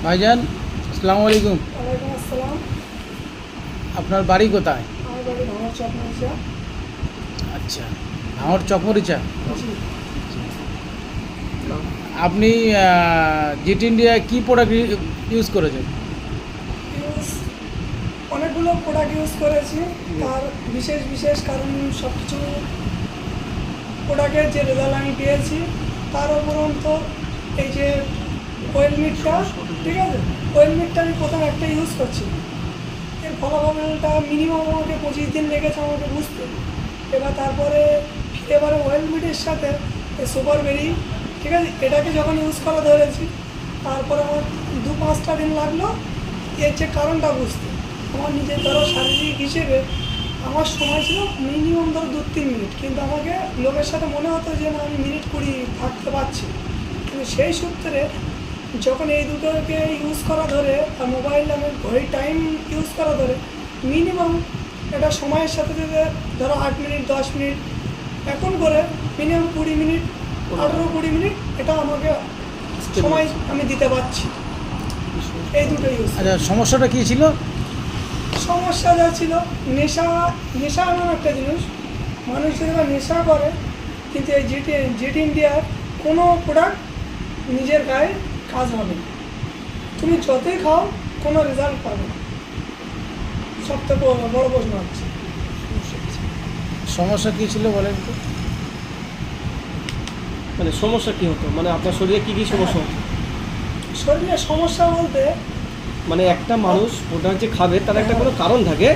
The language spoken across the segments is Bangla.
ভাইজান, আসসালামু আলাইকুম। ওয়ালাইকুম আসসালাম। আপনার বাড়ি কোথায়? আমার বাড়ি ভাঙড় চকমরিচা। আচ্ছা, ভাঙড় চকমরিচা। জি। আপনি জিট ইন্ডিয়া কী প্রোডাক্ট ইউজ করেছেন? ইউজ অনেকগুলো প্রোডাক্ট ইউজ করেছি। তার বিশেষ বিশেষ কারণ সব কিছু প্রোডাক্টের যে রেজাল্ট আমি পেয়েছি তার উপরন্ত এই যে ওয়েল মিটটা, ঠিক আছে, ওয়েল মিটটা আমি প্রথম একটা ইউজ করছি। এর ফলাফলটা মিনিমাম আমাকে 25 দিন লেগেছে আমাকে বুঝতে। তারপরে এবারে ওয়েল মিটের সাথে সুপার বেরি, ঠিক আছে, এটাকে যখন ইউজ করা ধরেছি তারপরে আমার 2-5টা দিন লাগলো এর যে কারণটা বুঝতে। আমার নিজের ধরো শারীরিক হিসেবে আমার সময় ছিল মিনিমাম ধরো 2-3 মিনিট, কিন্তু আমাকে লোকের সাথে মনে হতো যে না আমি মিনিট 20 থাকতে পারছি। কিন্তু সেই সূত্রে যখন এই দুটোকে ইউজ করা ধরে আর মোবাইল আমি ঘড়ির টাইম ইউজ করা ধরে মিনিমাম এটা সময়ের সাথে সাথে ধরো 8 মিনিট 10 মিনিট এখন করে মিনিমাম 20 মিনিট 18-20 মিনিট এটা আমাকে সময় আমি দিতে পারছি এই দুটো ইউজ। আচ্ছা, সমস্যাটা কী ছিল? সমস্যা যা ছিল নেশা, নেশা এমন একটা জিনিস মানুষ যদি বা নেশা করে কিন্তু এই জিট ইন্ডিয়ার কোনো প্রোডাক্ট নিজের গায়ে কাজ হবে না। তুমি যতই খাও কোনো রেজাল্ট পাবে না। সবথেকে বড় প্রশ্ন হচ্ছে সমস্যা কী ছিল বলেন তো? মানে সমস্যা কি হতো, মানে আপনার শরীরে কি কি সমস্যা হতো? শরীরে সমস্যা বলতে মানে একটা মানুষ প্রোডাক্ট যে খাবে তার একটা কোনো কারণ থাকে।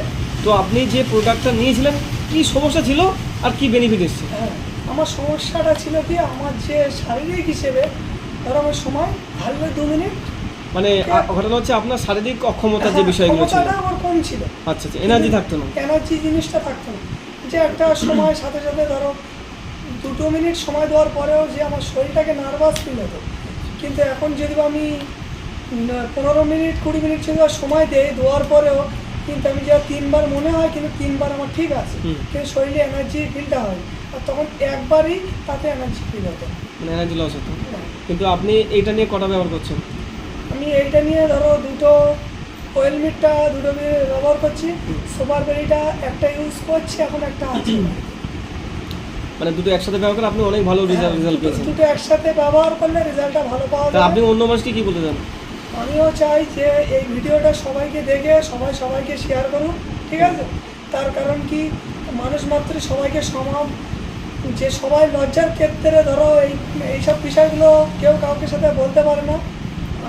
তো আপনি যে প্রোডাক্টটা নিয়েছিলেন কি সমস্যা ছিল আর কি বেনিফিট এসছে? হ্যাঁ, আমার সমস্যাটা ছিল কি আমার যে শারীরিক হিসেবে ধরো আমার সময় হারলে 2 মিনিট, মানে ঘটনা হচ্ছে আপনার শারীরিক অক্ষমতার যে বিষয়গুলো ছিল। ক্ষমতাটা আমার কম ছিল। আচ্ছা আচ্ছা, এনার্জি থাকতো না। এনার্জি জিনিসটা থাকতো না। যে একটা সময় সাথে সাথে ধরো 2 মিনিট সময় দেওয়ার পরেও যে আমার শরীরটাকে নার্ভাস ফিল হতো, কিন্তু এখন যদি আমি 15 মিনিট 20 মিনিট যদি সময় দেওয়ার পরেও কিন্তু আমি যা 3বার মনে হয় কিন্তু 3বার আমার ঠিক আছে, কিন্তু শরীরে এনার্জি ফিলটা হয়। আর তখন একবারই তাতে এনার্জি ফিল হতো, মানে এনার্জি লস হতো। কিন্তু আপনি এইটা নিয়ে কটা ব্যবহার করছেন? আমি এইটা নিয়ে ধরো দুটো ওয়েল মিটটা দুটো ব্যবহার করছি, সুপার বেরিটা একটা ইউজ করছি, এখন একটা আছে। মানে দুটো একসাথে ব্যবহার করে আপনি অনেক ভালো রেজাল্ট পেয়েছেন। দুটো একসাথে ব্যবহার করলে রেজাল্টটা ভালো পাওয়া তা আপনি যাবে। অন্য মানুষকে কি বলতে চান? আমিও চাই যে এই ভিডিওটা সবাইকে দেখে সবাইকে শেয়ার করুন, ঠিক আছে। তার কারণ কি মানুষ মাত্রই সবাইকে সমান, যে সবাই লজ্জার ক্ষেত্রে ধরো এইসব বিষয়গুলো কেউ কাউকে সাথে বলতে পারে না।